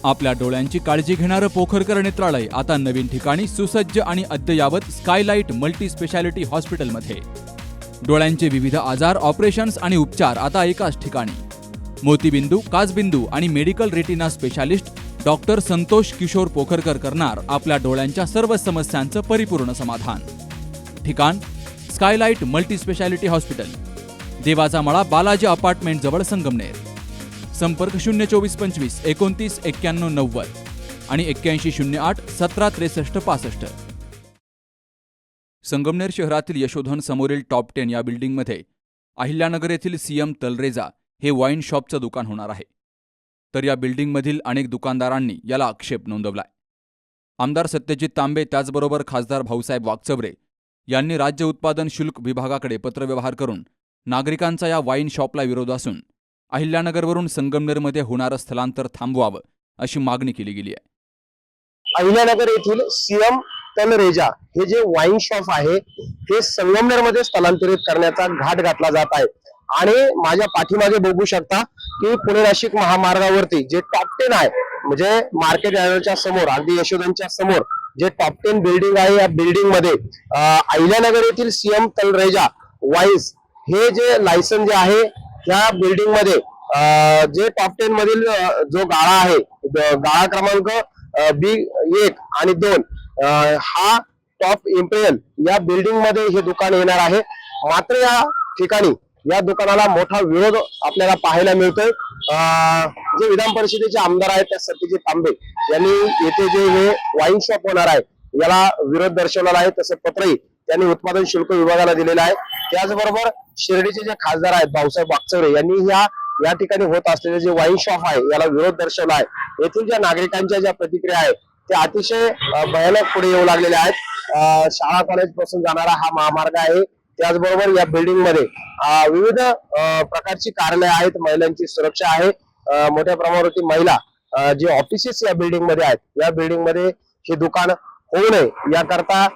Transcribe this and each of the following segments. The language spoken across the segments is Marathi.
आपल्या डोळ्यांची काळजी घेणारं पोखरकर नेत्रालय आता नवीन ठिकाणी सुसज्ज आणि अद्ययावत स्कायलाइट मल्टी स्पेशालिटी हॉस्पिटलमध्ये. डोळ्यांचे विविध आजार, ऑपरेशन्स आणि उपचार आता एकाच ठिकाणी. मोतीबिंदू, काचबिंदू आणि medical retina specialist doctor Santosh Kishore Pokharkar करणार आपल्या डोळ्यांच्या सर्व समस्यांचं परिपूर्ण समाधान. ठिकाण स्कायलाइट मल्टी स्पेशालिटी हॉस्पिटल, देवाचा मळा, बालाजी अपार्टमेंट जवळ, संगमनेर. संपर्क 02425 29 91 90 आणि 8108 17 63 65. संगमनेर शहरातील यशोधन समोरील टॉप 10 या बिल्डिंगमध्ये अहिल्यानगर येथील सीएम तलरेजा हे वाईन शॉपचं दुकान होणार आहे. तर या बिल्डिंगमधील अनेक दुकानदारांनी याला आक्षेप नोंदवलाय. आमदार सत्यजित तांबे त्याचबरोबर खासदार भाऊसाहेब वागचौरे यांनी राज्य उत्पादन शुल्क विभागाकडे पत्रव्यवहार करून नागरिकांचा या वाईन शॉपला विरोध असून अहिल्यानगरवरून संगमनेरमध्ये होणारं स्थलांतर थांबवावं अशी मागणी केली गेली आहे. अहिल्यानगर येथील सीएम तलरेजा हे जे वाईन शॉप आहे हे संगमनेरमध्ये स्थलांतरित करण्याचा घाट घातला जात आहे. आणि माझ्या पाठीमागे बघू शकता की पुणे नाशिक महामार्गावरती जे टॉप 10 आहे, म्हणजे मार्केट यार्डच्या समोर, अगदी यशोधनच्या समोर जे टॉप 10 बिल्डिंग आहे, या बिल्डिंग मध्ये अहिल्यानगर येथील सीएम तलरेजा वाईन्स हे जे लायसन जे आहे या बिल्डिंग मध्ये जे टॉप 10 मधील जो गाळा आहे, गाळा क्रमांक B1 आणि 2 हा टॉप इम्पेरियल या बिल्डिंग मध्ये हे दुकान येणार आहे. मात्र या ठिकाणी या दुकानाला मोठा विरोध आपल्याला पाहायला मिळतोय. जे विधान परिषदेचे आमदार आहेत त्या सत्यजित तांबे यांनी येथे जे हे वाईन शॉप होणार आहे याला विरोध दर्शवलेला आहे. तसं पत्रही त्यांनी उत्पादन शुल्क विभागाला दिलेलं आहे. त्याचबरोबर शिर्डीचे जे खासदार आहेत भाऊसाहेब वागचौरे यांनी या ठिकाणी होत असलेले जे वाईन शॉप आहे याला विरोध दर्शवला आहे. येथील ज्या नागरिकांच्या ज्या प्रतिक्रिया आहेत त्या अतिशय भयानक पुढे येऊ लागलेल्या आहेत. शाळा कॉलेज पासून जाणारा हा महामार्ग आहे. त्याचबरोबर या बिल्डिंग मध्ये विविध प्रकारची कार्यालय आहेत, महिलांची सुरक्षा आहे, मोठ्या प्रमाणावरती महिला जे ऑफिसेस या बिल्डिंग मध्ये आहेत, या बिल्डिंग मध्ये हे दुकान होऊ नये याकरता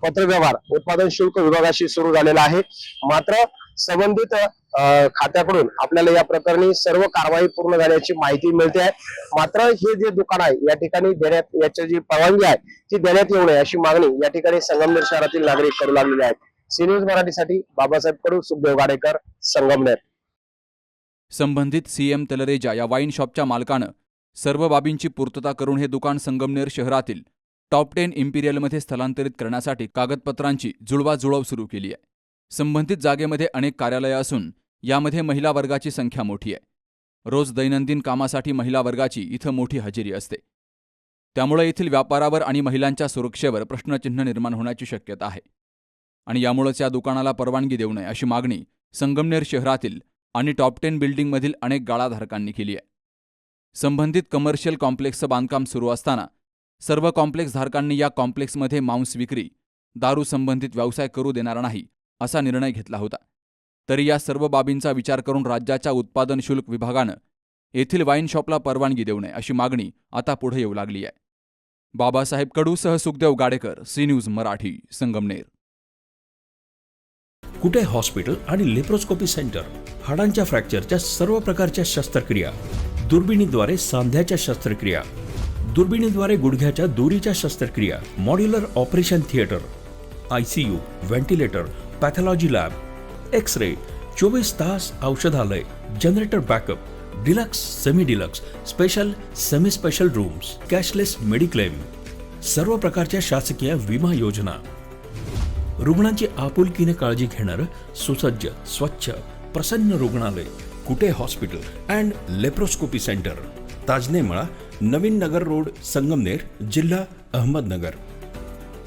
पत्रव्यवहार उत्पादन शुल्क विभागाशी सुरू झालेला आहे. मात्र संबंधित खात्याकडून आपल्याला या प्रकरणी सर्व कारवाई पूर्ण झाल्याची माहिती मिळते आहे. मात्र हे जे दुकान आहे या ठिकाणी याची जी परवानगी आहे ती देण्यात येऊ नये अशी मागणी या ठिकाणी संगमनेर शहरातील नागरिक करू लागलेले आहेत. सी न्यूज मराठीसाठी बाबासाहेब कडू, सुखदेव गाडेकर, संगमनेर. संबंधित सीएम तलरेजा या वाईन शॉपच्या मालकानं सर्व बाबींची पूर्तता करून हे दुकान संगमनेर शहरातील टॉप 10 इम्पिरियलमध्ये स्थलांतरित करण्यासाठी कागदपत्रांची जुळवाजुळव सुरू केली आहे. संबंधित जागेमध्ये अनेक कार्यालयं असून यामध्ये महिला वर्गाची संख्या मोठी आहे. रोज दैनंदिन कामासाठी महिला वर्गाची इथं मोठी हजेरी असते. त्यामुळे येथील व्यापारावर आणि महिलांच्या सुरक्षेवर प्रश्नचिन्ह निर्माण होण्याची शक्यता आहे. आणि यामुळेच या दुकानाला परवानगी देऊ नये अशी मागणी संगमनेर शहरातील आणि टॉप 10 बिल्डिंगमधील अनेक गाळाधारकांनी केली आहे. संबंधित कमर्शियल कॉम्प्लेक्सचं बांधकाम सुरू असताना सर्व कॉम्प्लेक्स धारकांनी या कॉम्प्लेक्समध्ये मांस विक्री, दारू संबंधित व्यवसाय करू देणार नाही असा निर्णय घेतला होता. तरी या सर्व बाबींचा विचार करून राज्याच्या उत्पादन शुल्क विभागानं येथील वाईन शॉपला परवानगी देऊ नये अशी मागणी आता पुढे येऊ लागली आहे. बाबासाहेब कडूसह Sukhdev Gadekar, C News Marathi, Sangamner. Kute hospital आणि लेप्रोस्कोपी सेंटर, हाडांच्या फ्रॅक्चरच्या सर्व प्रकारच्या शस्त्रक्रिया, दुर्बिणीद्वारे सांध्याच्या शस्त्रक्रिया, दुर्बिणीद्वारे गुडघ्याच्या दोरीच्या शस्त्रक्रिया, modular operation theatre, ICU, ventilator, pathology lab, X ray, 24 तास औषधालय, generator backup, deluxe, semi deluxe, special, semi special rooms, cashless mediclaim, सर्व प्रकारच्या शासकीय विमा योजना, रुग्णांची आपुलकीने काळजी घेणारं सुसज्ज, स्वच्छ, प्रसन्न रुग्णालय, Kute hospital and laparoscopy centre, Tajne Mala, Navin Nagar road, Sangamner, जिल्हा अहमदनगर.